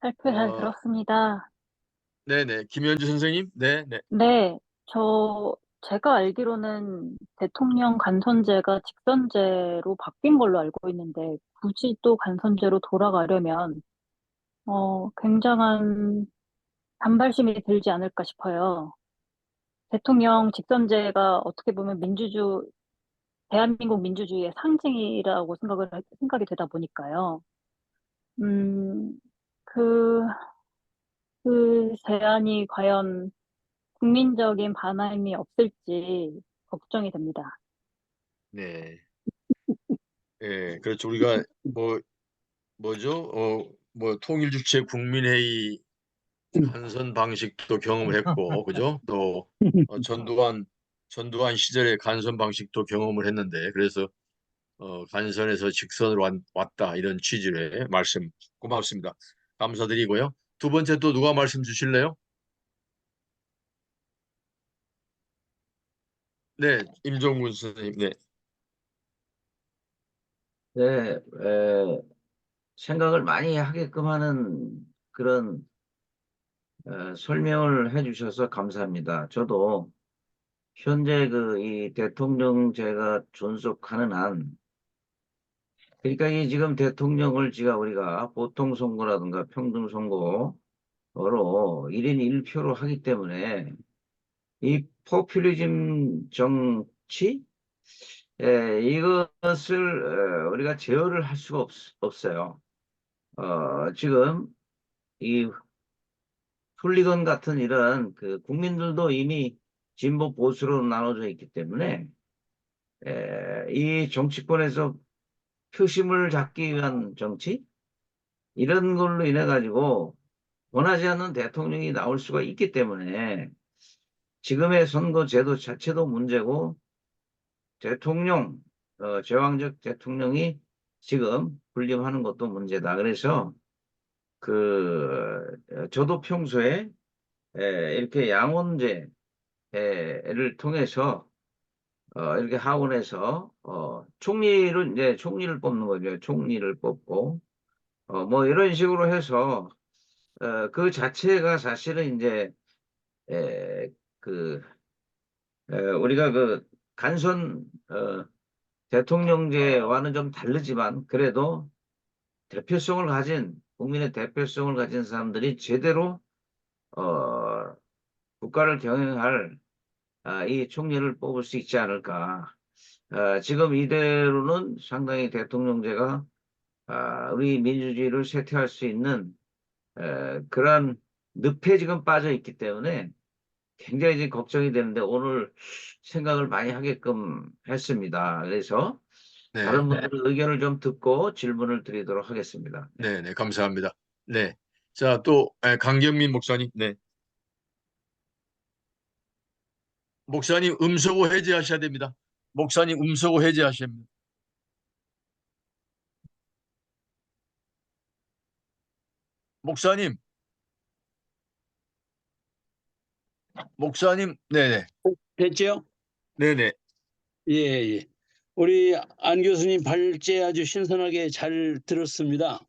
발표 잘 어, 들었습니다. 네네. 김현주 선생님? 네네. 네, 제가 알기로는 대통령 간선제가 직선제로 바뀐 걸로 알고 있는데, 굳이 또 간선제로 돌아가려면, 굉장한 반발심이 들지 않을까 싶어요. 대통령 직선제가 어떻게 보면 대한민국 민주주의의 상징이라고 생각이 되다 보니까요. 음, 그, 그 제안이 과연 국민적인 반함이 없을지 걱정이 됩니다. 네. 예, 그렇죠. 우리가 뭐죠? 뭐 통일주체 국민회의 간선 방식도 경험을 했고, 그죠? 또 전두환 시절의 간선 방식도 경험을 했는데, 그래서 간선에서 직선으로 왔다 이런 취지의 말씀 고맙습니다. 감사드리고요. 두 번째 또 누가 말씀 주실래요? 네, 임종군 선생님. 네, 네, 생각을 많이 하게끔 하는 그런 설명을 해주셔서 감사합니다. 저도 현재 그 이 대통령제가 존속하는 한, 그러니까 이 지금 대통령을 우리가 보통 선거라든가 평등 선거로 1인 1표로 하기 때문에 이 포퓰리즘 정치, 이것을 우리가 제어를 할 수가 없어요. 지금 이 훌리건 같은 이런 그 국민들도 이미 진보 보수로 나눠져 있기 때문에 이 정치권에서 표심을 잡기 위한 정치 이런 걸로 인해 가지고 원하지 않는 대통령이 나올 수가 있기 때문에 지금의 선거 제도 자체도 문제고 대통령 제왕적 대통령이 지금 군림하는 것도 문제다. 그래서 저도 평소에 이렇게 양원제를 통해서 이렇게 하원에서 총리를 뽑는 거죠. 총리를 뽑고 뭐 이런 식으로 해서 그 자체가 사실은 이제 에, 그 우리가 그 간선 대통령제와는 좀 다르지만 그래도 국민의 대표성을 가진 사람들이 제대로 어, 국가를 경영할 이 총리를 뽑을 수 있지 않을까. 지금 이대로는 상당히 대통령제가 우리 민주주의를 쇠퇴할 수 있는 그러한 늪에 지금 빠져 있기 때문에 굉장히 지금 걱정이 되는데 오늘 생각을 많이 하게끔 했습니다. 그래서 네, 다른 분들의 의견을 좀 듣고 질문을 드리도록 하겠습니다. 네. 네, 네, 감사합니다. 네. 자, 또 강경민 목사님. 네. 목사님 음소거 해제하셔야 됩니다. 목사님 음소거 해제하셔야 됩니다. 목사님, 목사님, 네네, 됐죠? 네네, 예, 예. 우리 안 교수님 발제 아주 신선하게 잘 들었습니다.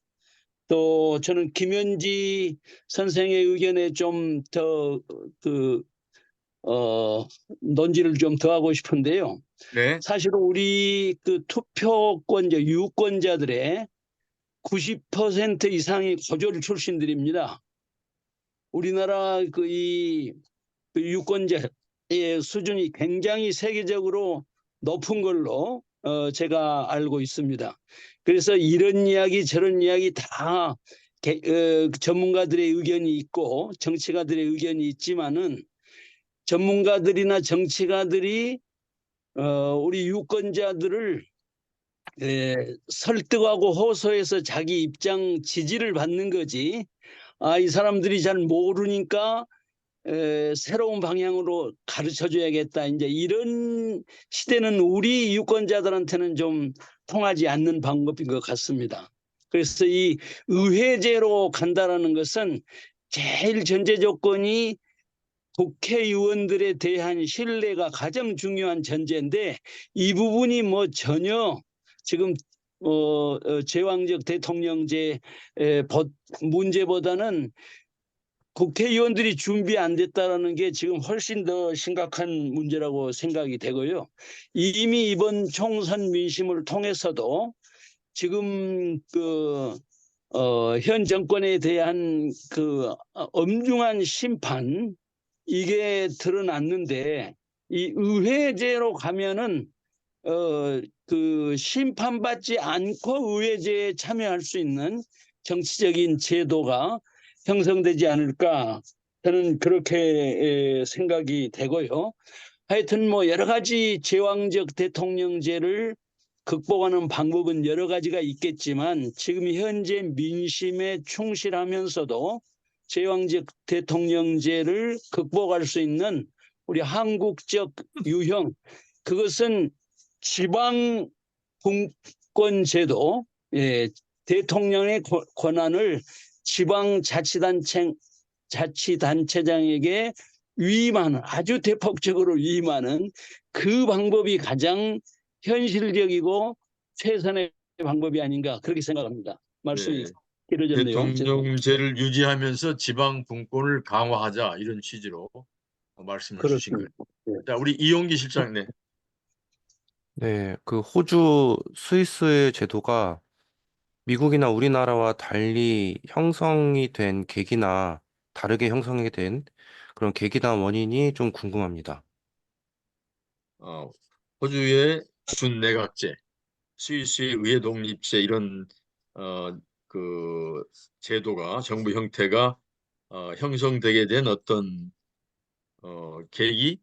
또 저는 김현지 선생의 의견에 좀 더 논지를 좀 더 하고 싶은데요. 네, 사실 우리 그 투표권자, 유권자들의 90% 이상이 고졸 출신들입니다. 우리나라 그 유권자의 수준이 굉장히 세계적으로 높은 걸로 제가 알고 있습니다. 그래서 이런 이야기 저런 이야기 다 전문가들의 의견이 있고 정치가들의 의견이 있지만은 전문가들이나 정치가들이 우리 유권자들을 설득하고 호소해서 자기 입장 지지를 받는 거지. 이 사람들이 잘 모르니까 새로운 방향으로 가르쳐 줘야겠다. 이제 이런 시대는 우리 유권자들한테는 좀 통하지 않는 방법인 것 같습니다. 그래서 이 의회제로 간다라는 것은 제일 전제 조건이 국회의원들에 대한 신뢰가 가장 중요한 전제인데 이 부분이 뭐 전혀 지금 제왕적 대통령제 문제보다는 국회의원들이 준비 안 됐다라는 게 지금 훨씬 더 심각한 문제라고 생각이 되고요. 이미 이번 총선 민심을 통해서도 지금 현 정권에 대한 엄중한 심판 이게 드러났는데 이 의회제로 가면은 심판받지 않고 의회제에 참여할 수 있는 정치적인 제도가 형성되지 않을까 저는 그렇게 생각이 되고요. 하여튼 뭐 여러 가지 제왕적 대통령제를 극복하는 방법은 여러 가지가 있겠지만 지금 현재 민심에 충실하면서도 제왕적 대통령제를 극복할 수 있는 우리 한국적 유형 그것은 지방 분권제도 대통령의 권한을 지방자치단체장에게 위임하는 아주 대폭적으로 위임하는 그 방법이 가장 현실적이고 최선의 방법이 아닌가 그렇게 생각합니다. 말씀이 네. 길어졌네요. 대통령제를 유지하면서 지방 분권을 강화하자 이런 취지로 말씀을 주신 거예요. 그렇습니다. 네. 자, 우리 이용기 실장, 네. 네, 그 호주, 스위스의 제도가 미국이나 우리나라와 달리 형성이 된 계기나 다르게 형성이 된 그런 계기나 원인이 좀 궁금합니다. 호주의 준내각제, 스위스의 의회 독립제 이런 그 제도가 정부 형태가 형성되게 된 어떤 계기,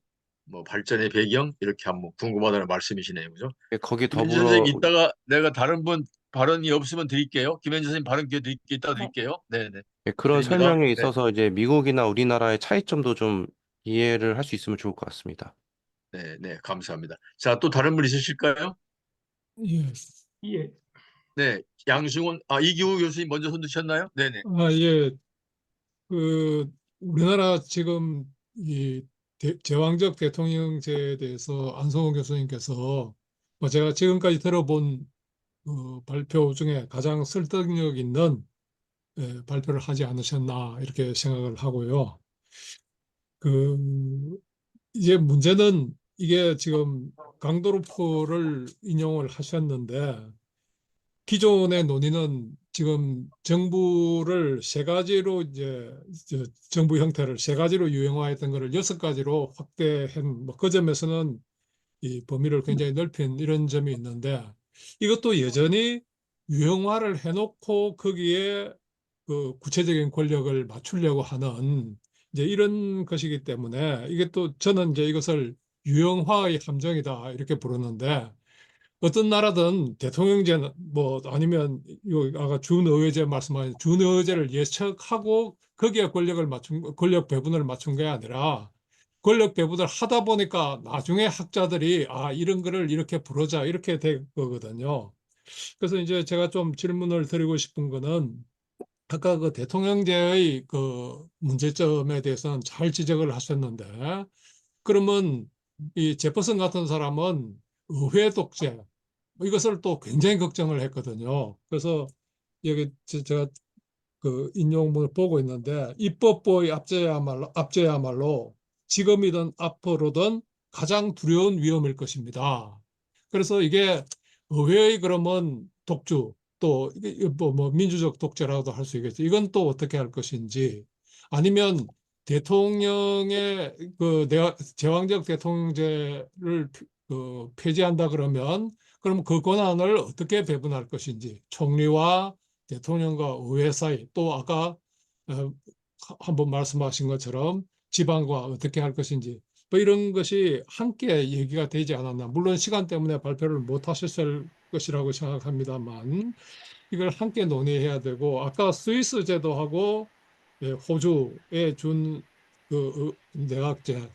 뭐 발전의 배경 이렇게 한번 궁금하다는 말씀이시네요, 그죠? 거기 김현지 더불어 선생님 이따가 내가 다른 분 발언이 없으면 드릴게요. 김현지 선생님 발언 기회 이따 네. 드릴게요. 네네. 그런 드립니다. 설명에 네. 있어서 이제 미국이나 우리나라의 차이점도 좀 이해를 할 수 있으면 좋을 것 같습니다. 네, 네, 감사합니다. 자, 또 다른 분 있으실까요? 예, 예. 네, 양승원, 이기우 교수님 먼저 손 드셨나요? 네네. 예, 우리나라 지금 제왕적 대통령제에 대해서 안성호 교수님께서 뭐 제가 지금까지 들어본 발표 중에 가장 설득력 있는 발표를 하지 않으셨나 이렇게 생각을 하고요. 이제 문제는 이게 지금 강도루프를 인용을 하셨는데 기존의 논의는 지금 정부를 세 가지로 정부 형태를 세 가지로 유형화했던 것을 6가지로 확대한 뭐 그 점에서는 이 범위를 굉장히 넓힌 이런 점이 있는데 이것도 여전히 유형화를 해놓고 거기에 그 구체적인 권력을 맞추려고 하는 이제 이런 것이기 때문에 이게 또 저는 이제 이것을 유형화의 함정이다 이렇게 부르는데 어떤 나라든 대통령제 뭐 아니면 아까 준의회제 말씀하신 준의회제를 예측하고 거기에 권력 배분을 맞춘 게 아니라 권력 배분을 하다 보니까 나중에 학자들이 이런 거를 이렇게 부르자 이렇게 된 거거든요. 그래서 이제 제가 좀 질문을 드리고 싶은 거는 아까 그 대통령제의 그 문제점에 대해서는 잘 지적을 하셨는데 그러면 이 제퍼슨 같은 사람은 의회 독재 이것을 또 굉장히 걱정을 했거든요. 그래서 여기 제가 그 인용문을 보고 있는데 입법부의 압제야말로 지금이든 앞으로든 가장 두려운 위험일 것입니다. 그래서 이게 의회의 그러면 독주 또 이게 뭐 민주적 독재라고도 할 수 있겠죠. 이건 또 어떻게 할 것인지 아니면 대통령의 제왕적 대통령제를 폐지한다 그러면 그럼 그 권한을 어떻게 배분할 것인지 총리와 대통령과 의회 사이 또 아까 한번 말씀하신 것처럼 지방과 어떻게 할 것인지 뭐 이런 것이 함께 얘기가 되지 않았나. 물론 시간 때문에 발표를 못 하셨을 것이라고 생각합니다만 이걸 함께 논의해야 되고 아까 스위스 제도하고 호주의 내각제,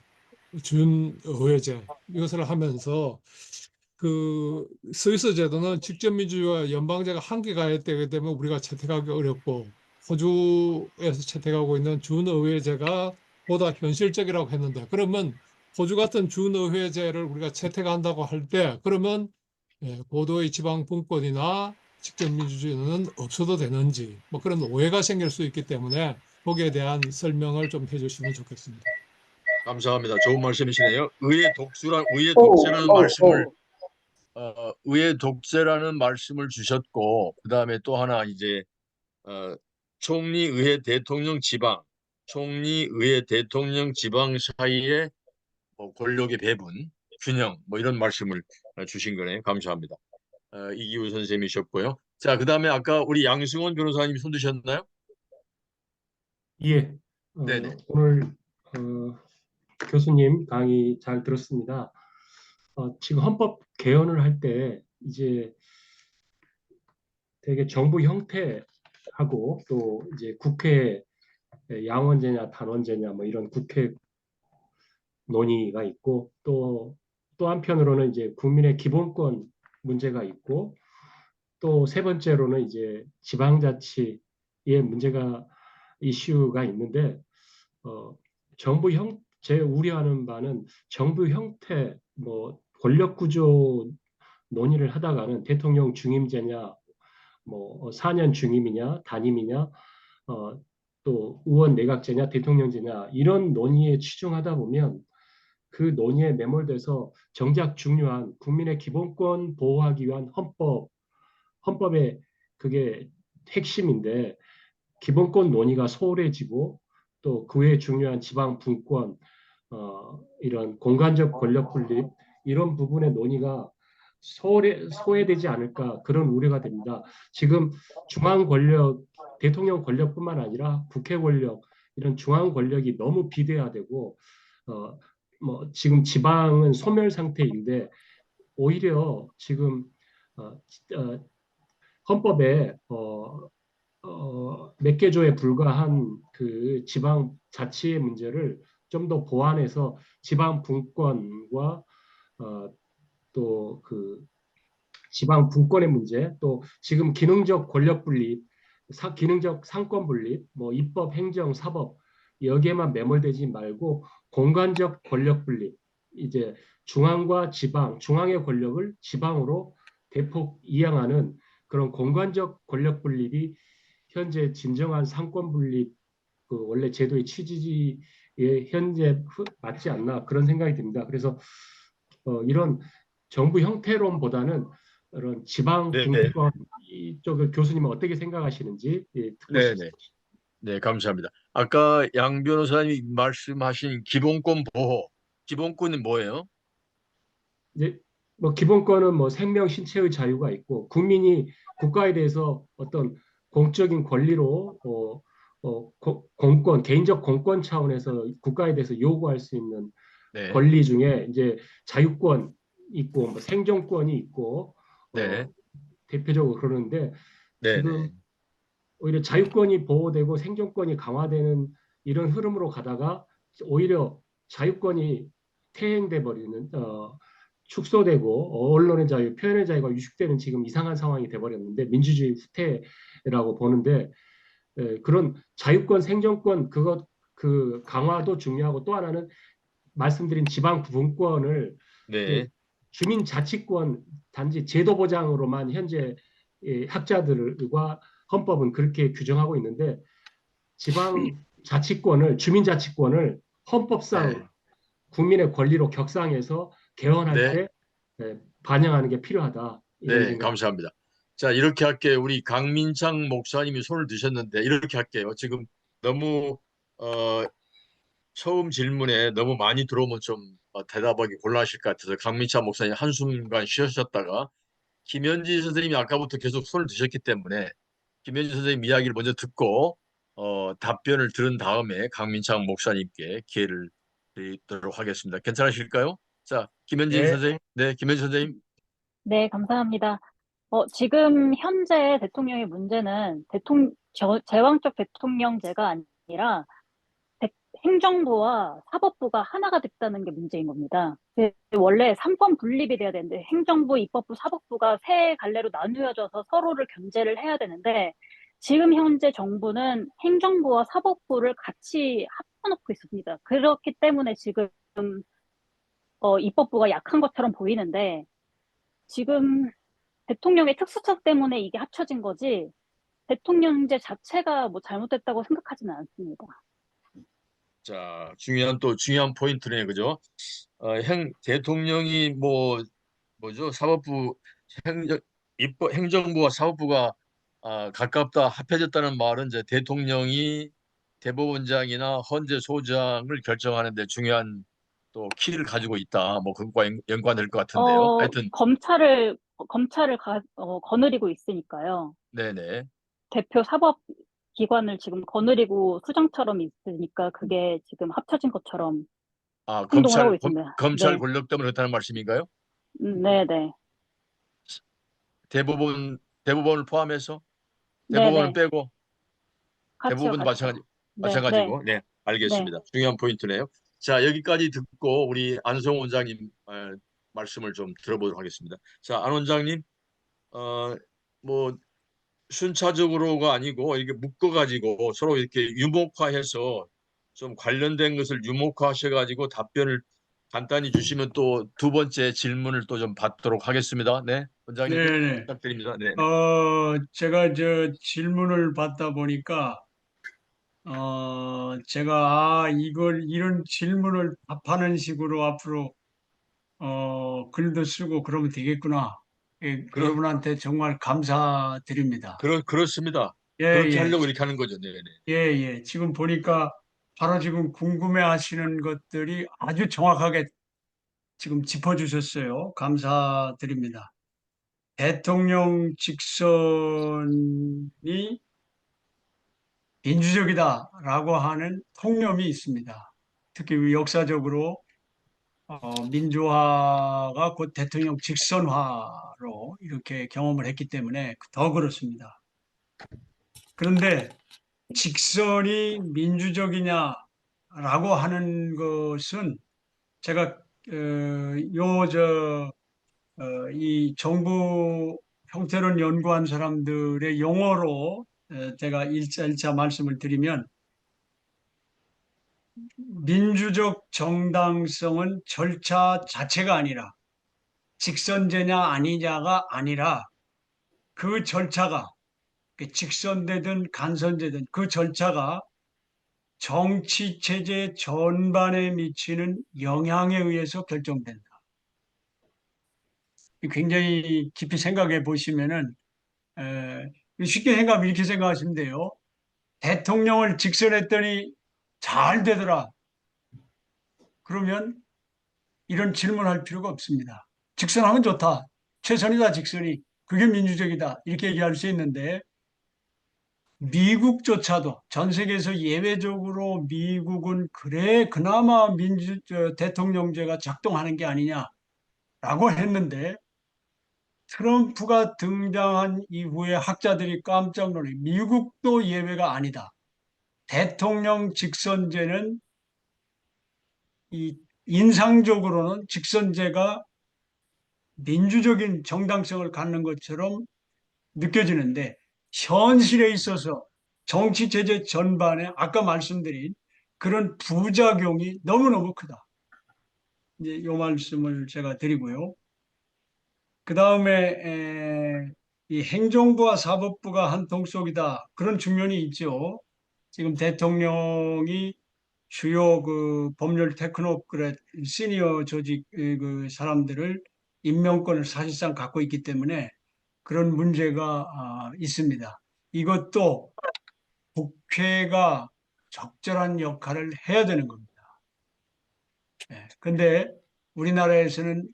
준의회제 이것을 하면서 그 스위스 제도는 직접 민주주의와 연방제가 함께 가야 되기 때문에 우리가 채택하기 어렵고 호주에서 채택하고 있는 준의회제가 보다 현실적이라고 했는데 그러면 호주 같은 준의회제를 우리가 채택한다고 할 때 그러면 고도의 지방 분권이나 직접 민주주의는 없어도 되는지 뭐 그런 오해가 생길 수 있기 때문에 거기에 대한 설명을 좀 해주시면 좋겠습니다. 감사합니다. 좋은 말씀이시네요. 의회 독재라는 말씀을 주셨고, 그다음에 또 하나 이제 어, 총리, 의회, 대통령, 지방, 총리, 의회, 대통령, 지방 사이의 뭐 권력의 배분, 균형, 뭐 이런 말씀을 주신 거네요. 감사합니다. 이기우 선생님이셨고요. 자, 그다음에 아까 우리 양승원 변호사님 손 드셨나요? 예, 네네. 오늘 교수님 강의 잘 들었습니다. 지금 헌법 개헌을 할 때 이제 되게 정부 형태하고 또 이제 국회 양원제냐 단원제냐 뭐 이런 국회 논의가 있고 또 한편으로는 이제 국민의 기본권 문제가 있고 또 세 번째로는 이제 지방자치의 문제가 이슈가 있는데 정부 제 우려하는 바는 정부 형태 뭐 권력 구조 논의를 하다가는 대통령 중임제냐 뭐 4년 중임이냐 단임이냐 또 의원 내각제냐 대통령제냐 이런 논의에 치중하다 보면 그 논의에 매몰돼서 정작 중요한 국민의 기본권 보호하기 위한 헌법의 그게 핵심인데 기본권 논의가 소홀해지고 또 그 외에 중요한 지방 분권, 이런 공간적 권력 분립 이런 부분의 논의가 소외되지 않을까 그런 우려가 됩니다. 지금 중앙 권력, 대통령 권력뿐만 아니라 국회 권력 이런 중앙 권력이 너무 비대화되고 뭐 지금 지방은 소멸 상태인데 오히려 지금 어, 어, 헌법에 몇 개 조에 불과한 그 지방 자치의 문제를 좀 더 보완해서 지방 분권과 또 그 지방 분권의 문제, 또 지금 기능적 권력 분립, 기능적 상권 분립, 뭐 입법, 행정, 사법 여기에만 매몰되지 말고 공간적 권력 분립, 이제 중앙과 지방, 중앙의 권력을 지방으로 대폭 이양하는 그런 공간적 권력 분립이 현재 진정한 상권 분립 그 원래 제도의 취지에 현재 맞지 않나 그런 생각이 듭니다. 그래서 이런 정부 형태론보다는 이런 지방 네, 분권 이쪽을 교수님은 어떻게 생각하시는지 듣고 네, 네. 싶습니다. 네, 감사합니다. 아까 양 변호사님이 말씀하신 기본권 보호, 기본권이 뭐예요? 이제 뭐 기본권은 뭐 생명, 신체의 자유가 있고 국민이 국가에 대해서 어떤 공적인 권리로 공권, 개인적 공권 차원에서 국가에 대해서 요구할 수 있는 네, 권리 중에 이제 자유권 있고 뭐 생존권이 있고 네, 대표적으로 그러는데 네, 지금 네, 오히려 자유권이 보호되고 생존권이 강화되는 이런 흐름으로 가다가 오히려 자유권이 퇴행돼 버리는 축소되고 언론의 자유, 표현의 자유가 위축되는 지금 이상한 상황이 돼 버렸는데 민주주의 후퇴라고 보는데 그런 자유권, 생존권 그것 그 강화도 중요하고 또 하나는 말씀드린 지방 분권을 네, 주민자치권 단지 제도 보장으로만 현재 학자들과 헌법은 그렇게 규정하고 있는데 지방 자치권을 주민자치권을 헌법상 네, 국민의 권리로 격상해서 개헌할 네, 때 반영하는 게 필요하다 이런 네, 생각. 감사합니다. 자, 이렇게 할게요. 우리 강민창 목사님이 손을 드셨는데 이렇게 할게요. 지금 너무 어, 처음 질문에 너무 많이 들어오면 좀 대답하기 곤란하실 것 같아서 강민창 목사님 한순간 쉬셨다가 김현지 선생님이 아까부터 계속 손을 드셨기 때문에 김현지 선생님 이야기를 먼저 듣고 답변을 들은 다음에 강민창 목사님께 기회를 드리도록 하겠습니다. 괜찮으실까요? 자, 김현지 예, 선생님. 네, 김현지 선생님. 네, 감사합니다. 지금 현재 대통령의 문제는 제왕적 대통령제가 아니라 행정부와 사법부가 하나가 됐다는 게 문제인 겁니다. 원래 삼권 분립이 돼야 되는데 행정부, 입법부, 사법부가 세 갈래로 나누어져서 서로를 견제를 해야 되는데 지금 현재 정부는 행정부와 사법부를 같이 합쳐놓고 있습니다. 그렇기 때문에 지금 입법부가 약한 것처럼 보이는데 지금 대통령의 특수처 때문에 이게 합쳐진 거지, 대통령제 자체가 뭐 잘못됐다고 생각하지는 않습니다. 자, 중요한 포인트네, 그죠? 대통령이 뭐죠? 행정부와 사법부가 가깝다, 합해졌다는 말은 이제 대통령이 대법원장이나 헌재 소장을 결정하는 데 중요한 또 키를 가지고 있다. 뭐 그것과 연관될 것 같은데요. 하여튼 검찰을 거느리고 있으니까요. 네네. 대표 사법기관을 지금 거느리고 수장처럼 있으니까 그게 지금 합쳐진 것처럼 행동을 하고 있습니다. 검찰 네, 권력 때문에 그렇다는 말씀인가요? 네네. 대법원을 포함해서 대법원은 네네. 빼고 같이요, 대부분도 같이요. 네, 네, 마찬가지고, 네, 네. 알겠습니다. 중요한 포인트네요. 자, 여기까지 듣고 우리 안성 원장님 말씀을 좀 들어보도록 하겠습니다. 자, 안 원장님, 뭐 순차적으로가 아니고 이렇게 묶어가지고 서로 이렇게 유목화해서 좀 관련된 것을 유목화하셔가지고 답변을 간단히 주시면 또 두 번째 질문을 또 좀 받도록 하겠습니다. 네, 원장님 네네. 부탁드립니다. 네, 제가 질문을 받다 보니까, 제가, 이런 질문을 답하는 식으로 앞으로, 글도 쓰고 그러면 되겠구나. 예, 그렇 여러분한테 정말 감사드립니다. 그렇습니다. 예, 그렇게 예, 하려고 이렇게 하는 거죠. 네, 네. 예, 예. 지금 보니까 바로 지금 궁금해 하시는 것들이 아주 정확하게 지금 짚어주셨어요. 감사드립니다. 대통령 직선이 민주적이다라고 하는 통념이 있습니다. 특히 역사적으로 민주화가 곧 대통령 직선화로 이렇게 경험을 했기 때문에 더 그렇습니다. 그런데 직선이 민주적이냐라고 하는 것은 제가 이 정부 형태론 연구한 사람들의 용어로 제가 일차 말씀을 드리면 민주적 정당성은 절차 자체가 아니라 직선제냐 아니냐가 아니라 그 절차가 직선되든 간선제든 그 절차가 정치 체제 전반에 미치는 영향에 의해서 결정된다. 굉장히 깊이 생각해 보시면은 쉽게 생각하면 이렇게 생각하시면 돼요. 대통령을 직선했더니 잘 되더라. 그러면 이런 질문할 필요가 없습니다. 직선하면 좋다. 최선이다, 직선이. 그게 민주적이다. 이렇게 얘기할 수 있는데 미국조차도 전 세계에서 예외적으로 미국은 그래 그나마 대통령제가 작동하는 게 아니냐라고 했는데 트럼프가 등장한 이후에 학자들이 깜짝 놀래 미국도 예외가 아니다. 대통령 직선제는 이 인상적으로는 직선제가 민주적인 정당성을 갖는 것처럼 느껴지는데 현실에 있어서 정치 제재 전반에 아까 말씀드린 그런 부작용이 너무너무 크다. 이제 이 말씀을 제가 드리고요. 그 다음에 이 행정부와 사법부가 한 통속이다. 그런 측면이 있죠. 지금 대통령이 주요 그 법률 테크노크렛 시니어 조직 그 사람들을 임명권을 사실상 갖고 있기 때문에 그런 문제가 있습니다. 이것도 국회가 적절한 역할을 해야 되는 겁니다. 그런데 우리나라에서는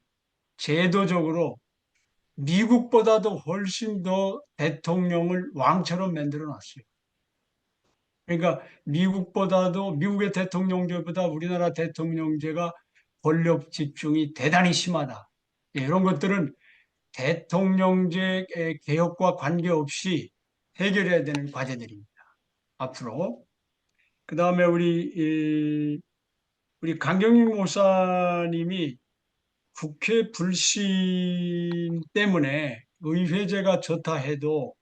제도적으로 미국보다도 훨씬 더 대통령을 왕처럼 만들어 놨어요. 그러니까 미국의 대통령제보다 우리나라 대통령제가 권력 집중이 대단히 심하다. 이런 것들은 대통령제 개혁과 관계없이 해결해야 되는 과제들입니다. 앞으로. 그 다음에 우리 강경림 목사님이 국회 불신 때문에 의회제가 좋다 해도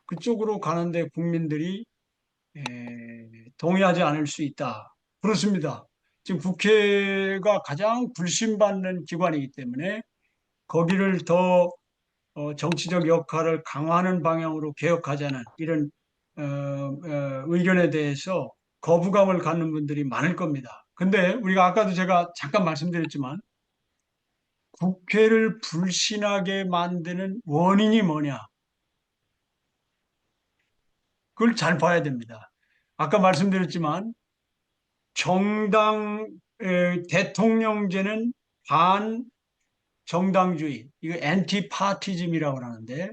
그쪽으로 가는데 국민들이 동의하지 않을 수 있다. 그렇습니다. 지금 국회가 가장 불신받는 기관이기 때문에 거기를 더 정치적 역할을 강화하는 방향으로 개혁하자는 이런 의견에 대해서 거부감을 갖는 분들이 많을 겁니다. 근데 우리가 아까도 제가 잠깐 말씀드렸지만 국회를 불신하게 만드는 원인이 뭐냐? 그걸 잘 봐야 됩니다. 아까 말씀드렸지만 대통령제는 반정당주의, 이거 엔티파티즘이라고 하는데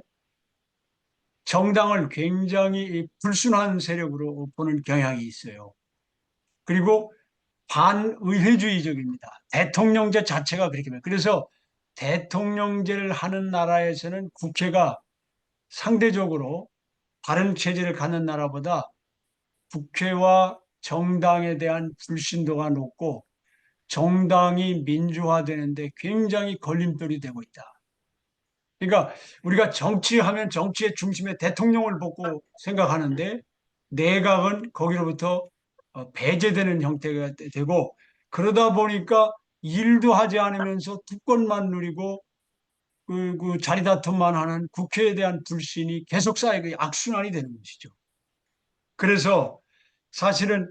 정당을 굉장히 불순한 세력으로 보는 경향이 있어요. 그리고 반의회주의적입니다. 대통령제 자체가 그렇게 돼요. 그래서 대통령제를 하는 나라에서는 국회가 상대적으로 다른 체제를 갖는 나라보다 국회와 정당에 대한 불신도가 높고 정당이 민주화되는데 굉장히 걸림돌이 되고 있다. 그러니까 우리가 정치하면 정치의 중심에 대통령을 보고 생각하는데 내각은 거기로부터 배제되는 형태가 되고 그러다 보니까 일도 하지 않으면서 특권만 누리고 그 자리다툼만 하는 국회에 대한 불신이 계속 쌓이고 악순환이 되는 것이죠. 그래서 사실은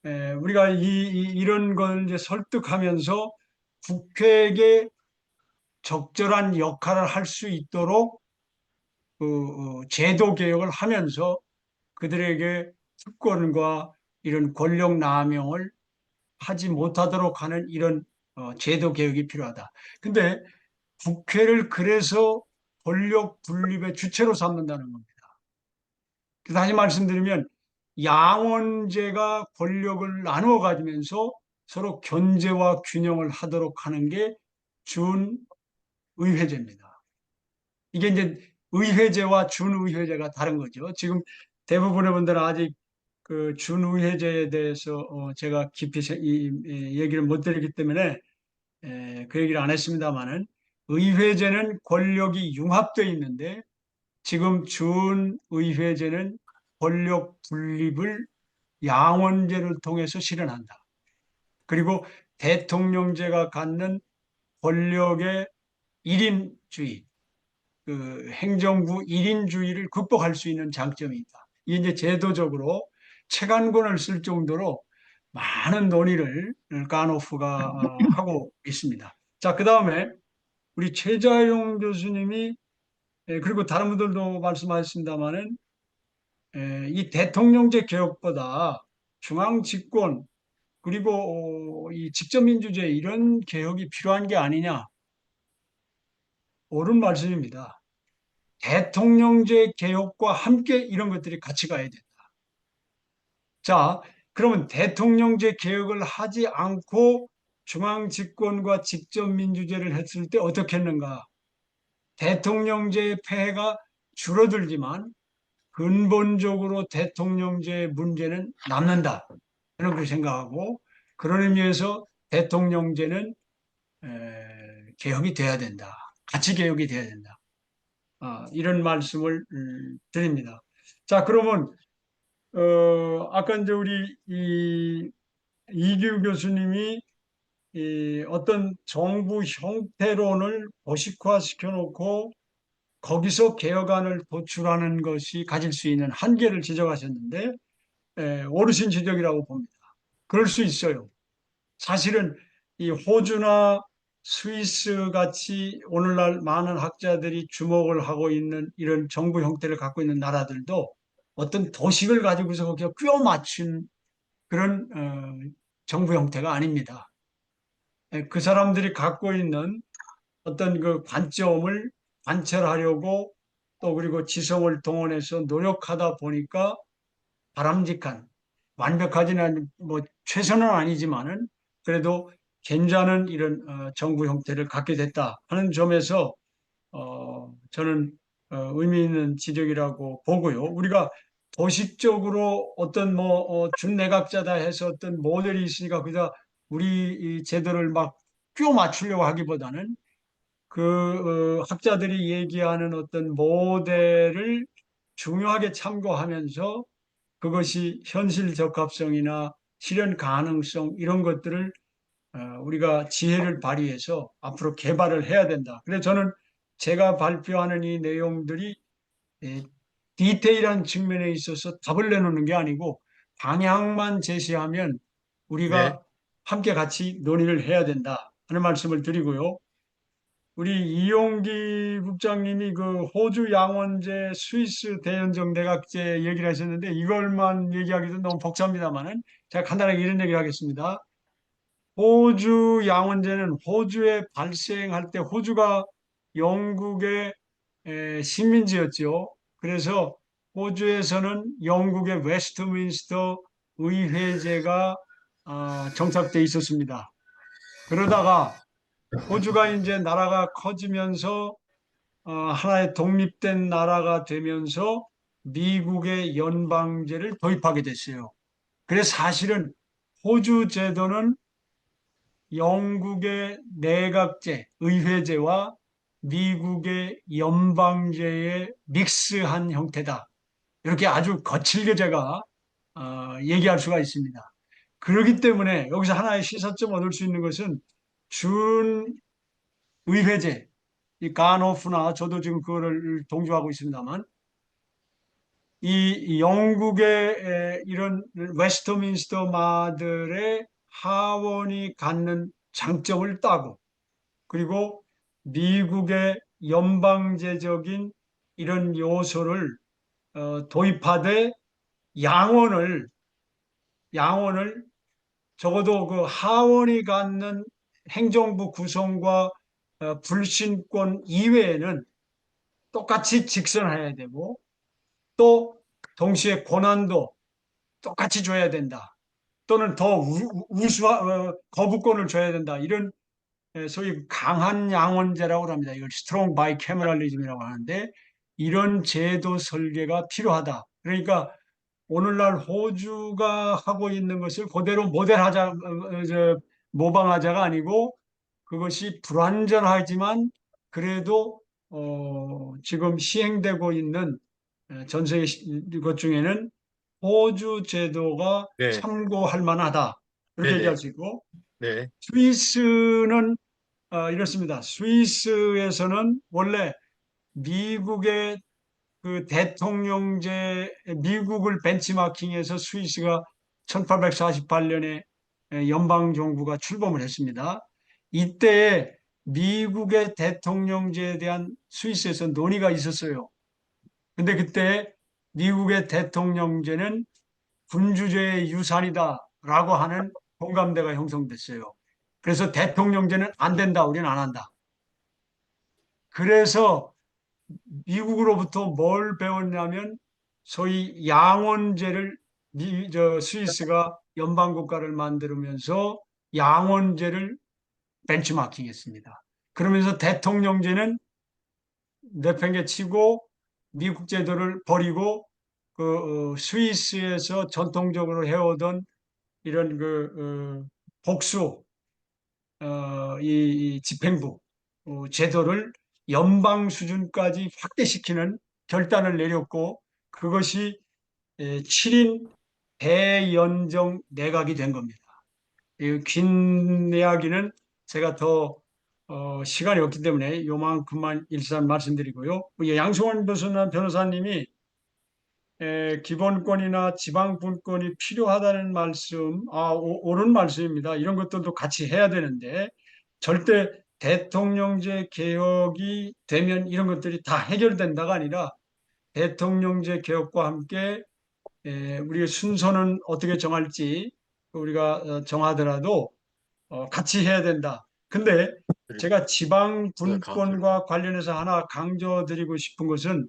우리가 이런 걸 이제 설득하면서 국회에게 적절한 역할을 할 수 있도록 제도 개혁을 하면서 그들에게 특권과 이런 권력 남용을 하지 못하도록 하는 이런 제도 개혁이 필요하다. 근데 국회를 그래서 권력 분립의 주체로 삼는다는 겁니다. 다시 말씀드리면 양원제가 권력을 나누어 가지면서 서로 견제와 균형을 하도록 하는 게 준의회제입니다. 이게 이제 의회제와 준의회제가 다른 거죠. 지금 대부분의 분들은 아직 그 준의회제에 대해서 제가 깊이 얘기를 못 드리기 때문에 그 얘기를 안 했습니다만은 의회제는 권력이 융합되어 있는데 지금 준의회제는 권력 분립을 양원제를 통해서 실현한다. 그리고 대통령제가 갖는 권력의 일인주의, 그 행정부 일인주의를 극복할 수 있는 장점이 있다. 이게 이제 제도적으로 체관권을 쓸 정도로 많은 논의를 까노프가 하고 있습니다. 자, 그 다음에 우리 최자용 교수님이 그리고 다른 분들도 말씀하셨습니다마는 이 대통령제 개혁보다 중앙 집권 그리고 이 직접민주제 이런 개혁이 필요한 게 아니냐. 옳은 말씀입니다. 대통령제 개혁과 함께 이런 것들이 같이 가야 된다. 자, 그러면 대통령제 개혁을 하지 않고 중앙 집권과 직접민주제를 했을 때 어떻게 했는가? 대통령제의 폐해가 줄어들지만 근본적으로 대통령제의 문제는 남는다. 저는 그렇게 생각하고 그런 의미에서 대통령제는 개혁이 돼야 된다. 같이 개혁이 돼야 된다. 이런 말씀을 드립니다. 자, 그러면 아까 이제 우리 이규 교수님이 어떤 정부 형태론을 도식화시켜 놓고 거기서 개혁안을 도출하는 것이 가질 수 있는 한계를 지적하셨는데 옳으신 지적이라고 봅니다. 그럴 수 있어요. 사실은 이 호주나 스위스 같이 오늘날 많은 학자들이 주목을 하고 있는 이런 정부 형태를 갖고 있는 나라들도 어떤 도식을 가지고서 거기에 끼워 맞춘 그런 정부 형태가 아닙니다. 그 사람들이 갖고 있는 어떤 그 관점을 관철하려고 또 그리고 지성을 동원해서 노력하다 보니까 바람직한 완벽하지는 뭐 최선은 아니지만은 그래도 괜찮은 이런 정부 형태를 갖게 됐다 하는 점에서 저는 의미 있는 지적이라고 보고요. 우리가 도식적으로 어떤 뭐 준내각제다 해서 어떤 모델이 있으니까 그다 우리 이 제도를 막 끼워 맞추려고 하기보다는 그 학자들이 얘기하는 어떤 모델을 중요하게 참고하면서 그것이 현실 적합성이나 실현 가능성 이런 것들을 우리가 지혜를 발휘해서 앞으로 개발을 해야 된다. 그래서 저는 제가 발표하는 이 내용들이 디테일한 측면에 있어서 답을 내놓는 게 아니고 방향만 제시하면 우리가 네. 함께 같이 논의를 해야 된다 하는 말씀을 드리고요. 우리 이용기 국장님이 그 호주 양원제, 스위스 대연정 내각제 얘기를 하셨는데 이걸만 얘기하기도 너무 복잡합니다만은 제가 간단하게 이런 얘기를 하겠습니다. 호주 양원제는 호주에 발생할 때 호주가 영국의 식민지였죠. 그래서 호주에서는 영국의 웨스트민스터 의회제가 정착돼 있었습니다. 그러다가 호주가 이제 나라가 커지면서 하나의 독립된 나라가 되면서 미국의 연방제를 도입하게 됐어요. 그래서 사실은 호주 제도는 영국의 내각제, 의회제와 미국의 연방제의 믹스한 형태다. 이렇게 아주 거칠게 제가 얘기할 수가 있습니다. 그렇기 때문에 여기서 하나의 시사점 얻을 수 있는 것은 준 의회제, 이 간호프나 저도 지금 그거를 동조하고 있습니다만 이 영국의 이런 웨스트민스터마들의 하원이 갖는 장점을 따고 그리고 미국의 연방제적인 이런 요소를 도입하되 양원을 적어도 그 하원이 갖는 행정부 구성과 불신권 이외에는 똑같이 직선해야 되고 또 동시에 권한도 똑같이 줘야 된다. 또는 더 거부권을 줘야 된다. 이런 소위 강한 양원제라고 합니다. 이걸 스트롱 바이캐머럴리즘이라고 하는데 이런 제도 설계가 필요하다. 그러니까 오늘날 호주가 하고 있는 것을 그대로 모델하자, 모방하자가 아니고 그것이 불완전하지만 그래도 지금 시행되고 있는 전세 것 중에는 호주 제도가 네. 참고할 만하다. 그렇게 네네. 얘기할 수 있고 네. 스위스는 이렇습니다. 스위스에서는 원래 미국의 그 대통령제 미국을 벤치마킹해서 스위스가 1848년에 연방 정부가 출범을 했습니다. 이때 미국의 대통령제에 대한 스위스에서 논의가 있었어요. 근데 그때 미국의 대통령제는 군주제의 유산이다라고 하는 공감대가 형성됐어요. 그래서 대통령제는 안 된다, 우리는 안 한다. 그래서 미국으로부터 뭘 배웠냐면 소위 양원제를 스위스가 연방국가를 만들면서 양원제를 벤치마킹했습니다. 그러면서 대통령제는 내팽개치고 미국 제도를 버리고 그 스위스에서 전통적으로 해오던 이런 복수 이 집행부 제도를 연방 수준까지 확대시키는 결단을 내렸고 그것이 7인 대연정 내각이 된 겁니다. 이 긴 이야기는 제가 더 시간이 없기 때문에 요만큼만 일단 말씀드리고요. 양승원 변호사님이 기본권이나 지방분권이 필요하다는 말씀, 옳은 말씀입니다. 이런 것들도 같이 해야 되는데 절대 대통령제 개혁이 되면 이런 것들이 다 해결된다가 아니라 대통령제 개혁과 함께 우리의 순서는 어떻게 정할지 우리가 정하더라도 같이 해야 된다. 근데 제가 지방 분권과 관련해서 하나 강조드리고 싶은 것은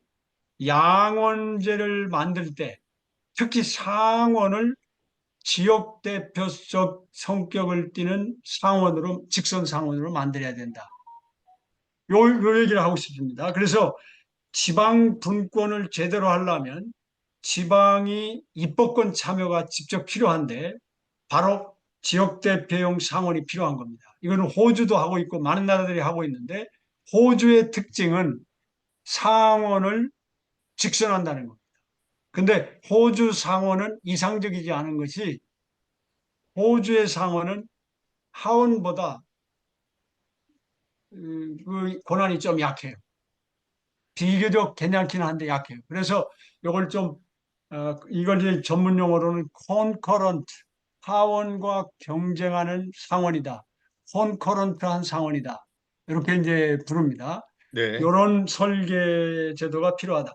양원제를 만들 때 특히 상원을 지역 대표적 성격을 띠는 상원으로 직선 상원으로 만들어야 된다. 요 얘기를 하고 싶습니다. 그래서 지방 분권을 제대로 하려면 지방이 입법권 참여가 직접 필요한데 바로 지역 대표용 상원이 필요한 겁니다. 이거는 호주도 하고 있고 많은 나라들이 하고 있는데 호주의 특징은 상원을 직선한다는 겁니다. 근데 호주 상원은 이상적이지 않은 것이 호주의 상원은 하원보다 그 권한이 좀 약해요. 비교적 괜찮긴 한데 약해요. 그래서 이걸 좀 이걸 이제 전문 용어로는 concurrent, 하원과 경쟁하는 상원이다. concurrent한 상원이다. 이렇게 이제 부릅니다. 네. 이런 설계 제도가 필요하다.